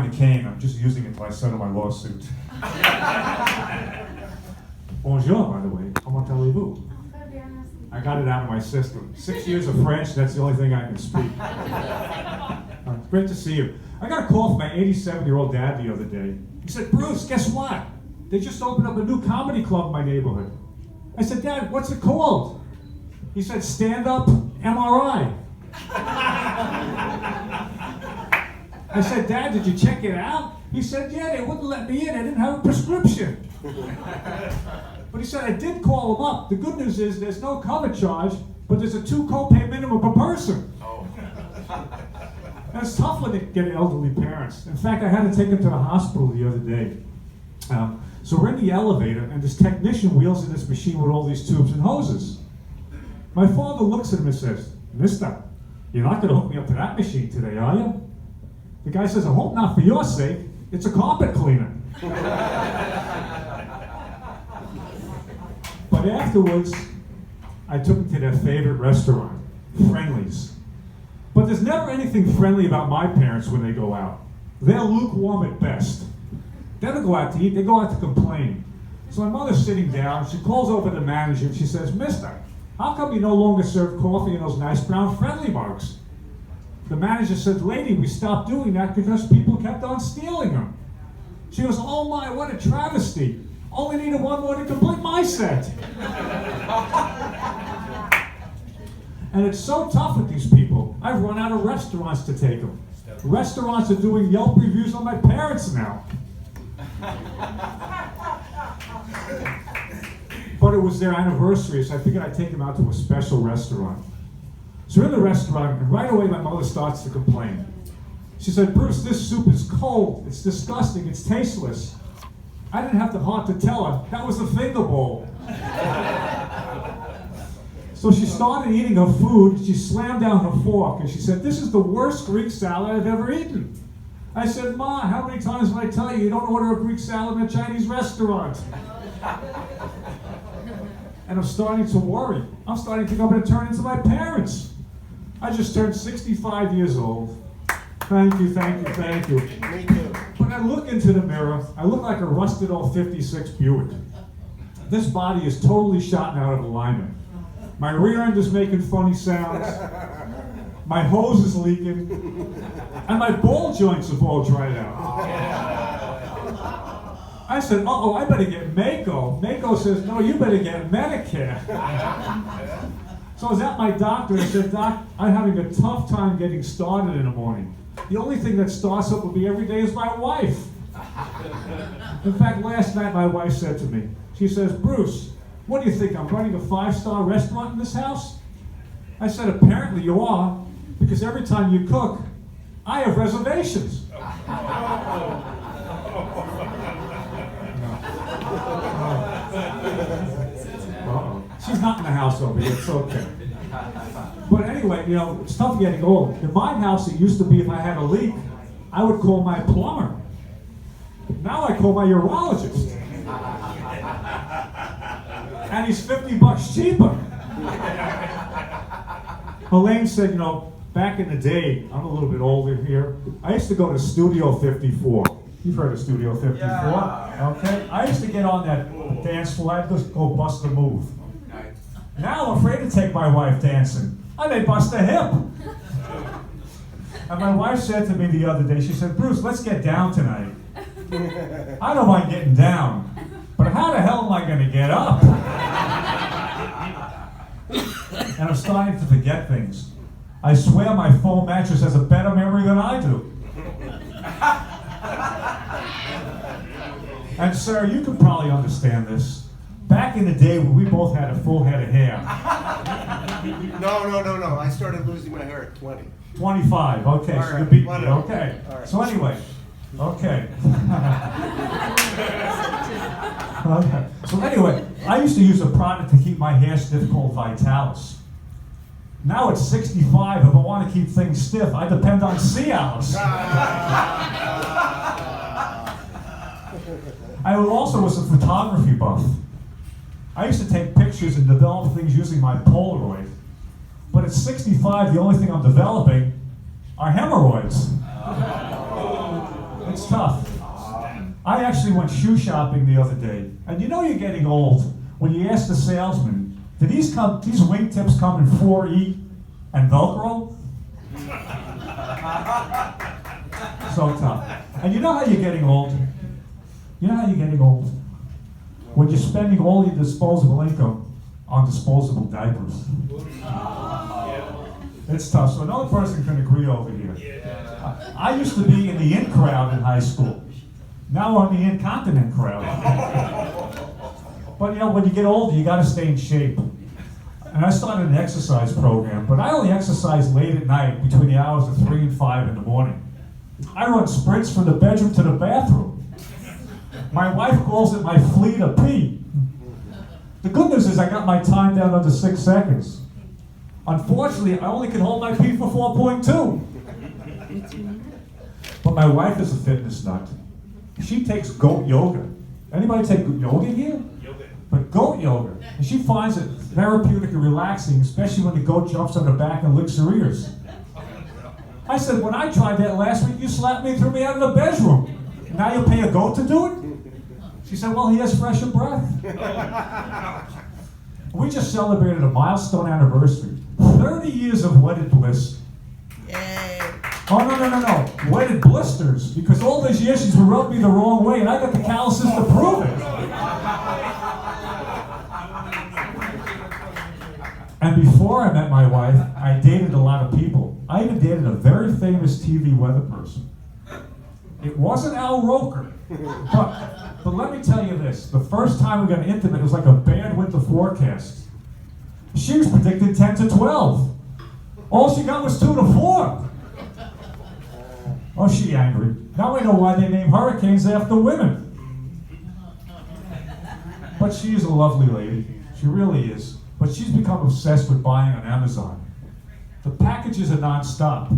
a cane. I'm just using it till I settle my lawsuit. Bonjour, by the way. Comment allez-vous? I got it out of my system. 6 years of French, that's the only thing I can speak. Great to see you. I got a call from my 87-year-old dad the other day. He said, Bruce, guess what? They just opened up a new comedy club in my neighborhood. I said, Dad, what's it called? He said, Stand Up MRI. I said, Dad, did you check it out? He said, yeah, they wouldn't let me in. I didn't have a prescription. But he said, I did call them up. The good news is there's no cover charge, but there's a 2 copay minimum per person. Oh. And it's tough when they get elderly parents. In fact, I had to take them to the hospital the other day. So we're in the elevator, and this technician wheels in this machine with all these tubes and hoses. My father looks at him and says, Mister, you're not going to hook me up to that machine today, are you? The guy says, I hope not for your sake. It's a carpet cleaner. But afterwards, I took them to their favorite restaurant, Friendly's. But there's never anything friendly about my parents when they go out. They're lukewarm at best. They don't go out to eat, they go out to complain. So my mother's sitting down, she calls over the manager and she says, Mister, how come you no longer serve coffee in those nice brown Friendly mugs? The manager said, Lady, we stopped doing that because people kept on stealing them. She goes, oh my, what a travesty. Only needed one more to complete my set. And it's so tough with these people. I've run out of restaurants to take them. Restaurants are doing Yelp reviews on my parents now. But it was their anniversary, so I figured I'd take them out to a special restaurant. So we're in the restaurant, and right away my mother starts to complain. She said, Bruce, this soup is cold, it's disgusting, it's tasteless. I didn't have the heart to tell her, that was a finger bowl. So she started eating her food, she slammed down her fork, and she said, this is the worst Greek salad I've ever eaten. I said, Ma, how many times did I tell you, you don't order a Greek salad in a Chinese restaurant? And I'm starting to worry. I'm starting to think I'm going to turn into my parents. I just turned 65 years old. Thank you, thank you, thank you. Me too. When I look into the mirror, I look like a rusted old 56 Buick. This body is totally shot and out of alignment. My rear end is making funny sounds. My hose is leaking. And my ball joints have all dried out. I said, uh-oh, I better get Mako. Mako says, no, you better get Medicare. So I was at my doctor and I said, Doc, I'm having a tough time getting started in the morning. The only thing that starts up with me every day is my wife. In fact, last night my wife said to me, she says, Bruce, what do you think, I'm running a 5-star restaurant in this house? I said, apparently you are, because every time you cook, I have reservations. She's not in the house over here, it's okay. But anyway, you know, it's tough getting old. In my house, it used to be if I had a leak, I would call my plumber. Now I call my urologist. And he's $50 cheaper. Elaine said, you know, back in the day, I'm a little bit older here, I used to go to Studio 54. You've heard of Studio 54? Yeah. Okay. I used to get on that dance floor, I'd just go bust a move. Now I'm afraid to take my wife dancing. I may bust a hip. And my wife said to me the other day, she said, Bruce, let's get down tonight. I don't mind getting down, but how the hell am I going to get up? And I'm starting to forget things. I swear my foam mattress has a better memory than I do. And sir, you can probably understand this. Back in the day when we both had a full head of hair. No. I started losing my hair at 20. 25, okay, All so right, you beat me, whatever. okay. All right. So anyway, okay. Okay. So anyway, I used to use a product to keep my hair stiff called Vitalis. Now it's 65, if I want to keep things stiff, I depend on Cialis. I also was a photography buff. I used to take pictures and develop things using my Polaroid. But at 65, the only thing I'm developing are hemorrhoids. tough. I actually went shoe shopping the other day, and you know you're getting old when you ask the salesman, do these wingtips come in 4E and Velcro? So tough. And you know how you're getting old? You know how you're getting old? When you're spending all your disposable income on disposable diapers. It's tough. So another person can agree over here. I used to be in the in crowd in high school. Now I'm the incontinent crowd. But you know, when you get older, you got to stay in shape. And I started an exercise program, but I only exercise late at night between the hours of 3 and 5 in the morning. I run sprints from the bedroom to the bathroom. My wife calls it my fleet of pee. The good news is I got my time down under 6 seconds. Unfortunately, I only can hold my pee for 4.2. But my wife is a fitness nut. She takes goat yoga. Anybody take yoga here? But goat yoga. And she finds it therapeutic and relaxing, especially when the goat jumps on her back and licks her ears. I said, when I tried that last week, you slapped me and threw me out of the bedroom. Now you pay a goat to do it? She said, well, he has fresher breath. We just celebrated a milestone anniversary. 30 years of wedded bliss. Yay. Oh, no. Wedded blisters. Because all those years she's rubbed me the wrong way, and I got the calluses to prove it. And before I met my wife, I dated a lot of people. I even dated a very famous TV weather person. It wasn't Al Roker. But let me tell you this. The first time we got intimate, it was like a bad winter forecast. She was predicting 10 to 12. All she got was 2 to 4. Oh, she angry. Now I know why they name hurricanes after women. But she is a lovely lady. She really is. But she's become obsessed with buying on Amazon. The packages are non-stop.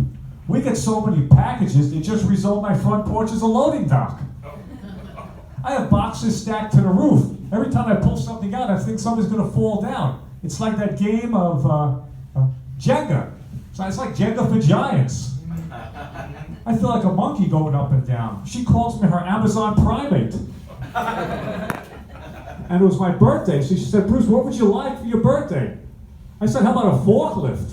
We get so many packages, they just rezone my front porch as a loading dock. I have boxes stacked to the roof. Every time I pull something out, I think something's going to fall down. It's like that game of Jenga. So it's like Jenga for giants. I feel like a monkey going up and down. She calls me her Amazon primate. And it was my birthday, so she said, Bruce, what would you like for your birthday? I said, how about a forklift?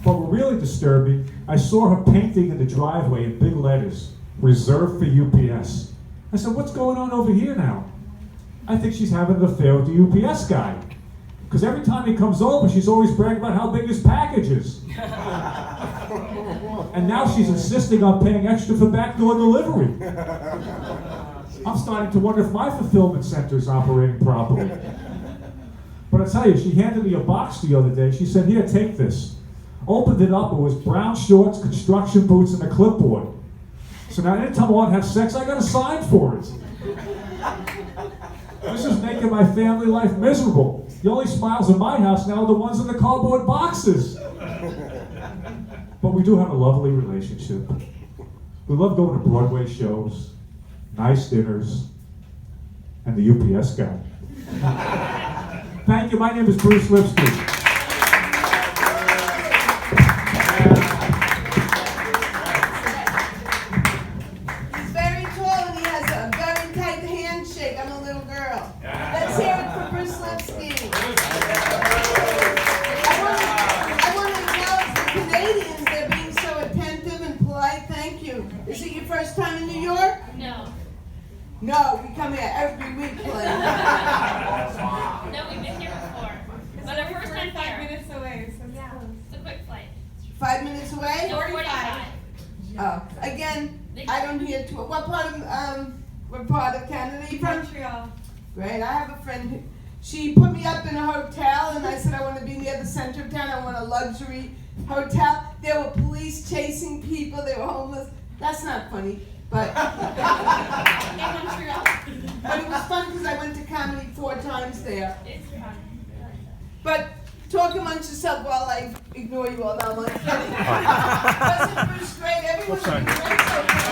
But what really disturbed me, I saw her painting in the driveway in big letters, reserved for UPS. I said, what's going on over here now? I think she's having an affair with the UPS guy. Because every time he comes over, she's always bragging about how big his package is. And now she's insisting on paying extra for backdoor delivery. I'm starting to wonder if my fulfillment center is operating properly. But I tell you, she handed me a box the other day. She said, here, take this. Opened it up, it was brown shorts, construction boots, and a clipboard. So now anytime I want to have sex, I got to sign for it. This is making my family life miserable. The only smiles in my house now are the ones in the cardboard boxes. But we do have a lovely relationship. We love going to Broadway shows, nice dinners, and the UPS guy. Thank you. My name is Bruce Lipsky. He's very tall and he has a very tight handshake. I'm a little girl. Let's hear it for Bruce Lipsky. I want to acknowledge the Canadians. They're being so attentive and polite. Thank you. Is it your first time in New York? No. No, we come here every week, please. No, we've been here before. But our first time 5 here. minutes away, so Yeah, it's a quick flight. 5 minutes away? No, 45. Oh, again, I don't hear too. What part of Canada are you from? Montreal. Great. I have a friend who, she put me up in a hotel and I said I want to be near the center of town. I want a luxury hotel. There were police chasing people. They were homeless. That's not funny, but In Montreal. but it was fun because I went to comedy 4 times there. It's fun. But talk amongst yourself while I ignore you all. Now I'm like, wasn't Bruce great? Everyone was great so far.